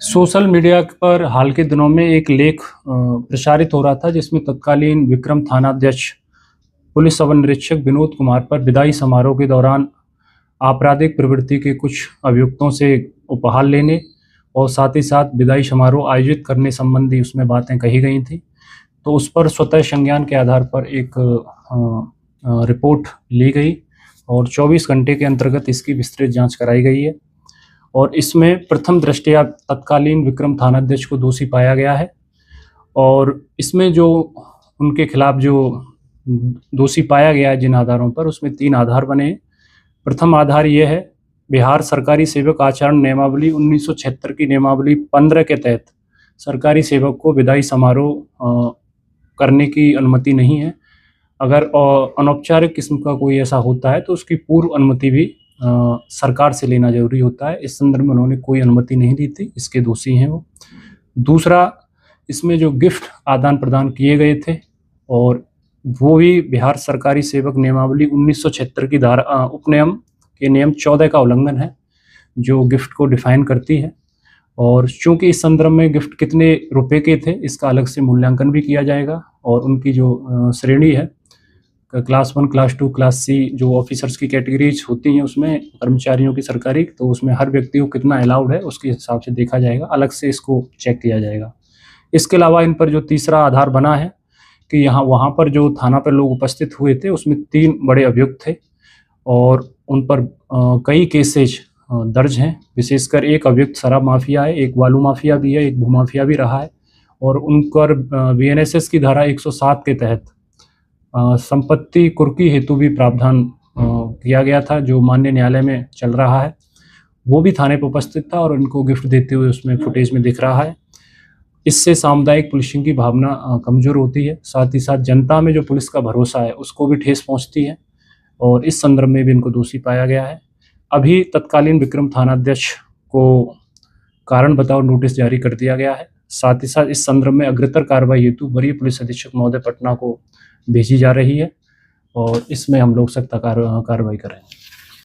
Social media पर हाल के दिनों में एक लेख प्रसारित हो रहा था जिसमें तत्कालीन विक्रम थानाध्यक्ष पुलिस सब निरीक्षक विनोद कुमार पर विदाई समारोह के दौरान आपराधिक प्रवृत्ति के कुछ अभियुक्तों से उपहार लेने और साथ ही साथ विदाई समारोह आयोजित करने संबंधी उसमें बातें कही गई थी। तो उस पर स्वतः संज्ञान के आधार पर एक रिपोर्ट ली गई और 24 घंटे के अंतर्गत इसकी विस्तृत जांच कराई गई है और इसमें प्रथम दृष्टया तत्कालीन विक्रम थानाध्यक्ष को दोषी पाया गया है। और इसमें जो उनके खिलाफ जो दोषी पाया गया है जिन आधारों पर, उसमें 3 आधार बने हैं। प्रथम आधार ये है, बिहार सरकारी सेवक आचरण नियमावली 1976 की नियमावली 15 के तहत सरकारी सेवक को विदाई समारोह करने की अनुमति नहीं है। अगर अनौपचारिक किस्म का कोई ऐसा होता है तो उसकी पूर्व अनुमति भी सरकार से लेना जरूरी होता है। इस संदर्भ में उन्होंने कोई अनुमति नहीं दी थी, इसके दोषी हैं वो। दूसरा, इसमें जो गिफ्ट आदान प्रदान किए गए थे और वो भी बिहार सरकारी सेवक नियमावली 1976 की धारा उपनियम के नियम 14 का उल्लंघन है, जो गिफ्ट को डिफाइन करती है। और चूंकि इस संदर्भ में गिफ्ट कितने रुपए के थे इसका अलग से मूल्यांकन भी किया जाएगा और उनकी जो श्रेणी है, क्लास 1, क्लास 2, क्लास सी, जो ऑफिसर्स की कैटेगरीज होती हैं उसमें कर्मचारियों की सरकारी, तो उसमें हर व्यक्ति को कितना अलाउड है उसके हिसाब से देखा जाएगा, अलग से इसको चेक किया जाएगा। इसके अलावा इन पर जो तीसरा आधार बना है कि वहाँ पर जो थाना पर लोग उपस्थित हुए थे उसमें 3 बड़े अभियुक्त थे और उन पर कई केसेज दर्ज हैं। विशेषकर एक अभियुक्त शराब माफिया है, एक बालू माफिया भी है, एक भू माफिया भी रहा है और उन पर बीएनएसएस की धारा 107 के तहत संपत्ति कुर्की हेतु भी प्रावधान किया गया था, जो माननीय न्यायालय में चल रहा है। वो भी थाने पर उपस्थित था और उनको गिफ्ट देते हुए उसमें फुटेज में दिख रहा है। इससे सामुदायिक पुलिसिंग की भावना कमजोर होती है, साथ ही साथ जनता में जो पुलिस का भरोसा है उसको भी ठेस पहुंचती है और इस संदर्भ में भी इनको दोषी पाया गया है। अभी तत्कालीन विक्रम थानाध्यक्ष को कारण बताओ नोटिस जारी कर दिया गया है। साथ ही साथ इस संदर्भ में अग्रतर कार्रवाई हेतु वरीय पुलिस अधीक्षक महोदय पटना को भेजी जा रही है और इसमें हम लोग सख्त कार्रवाई करेंगे।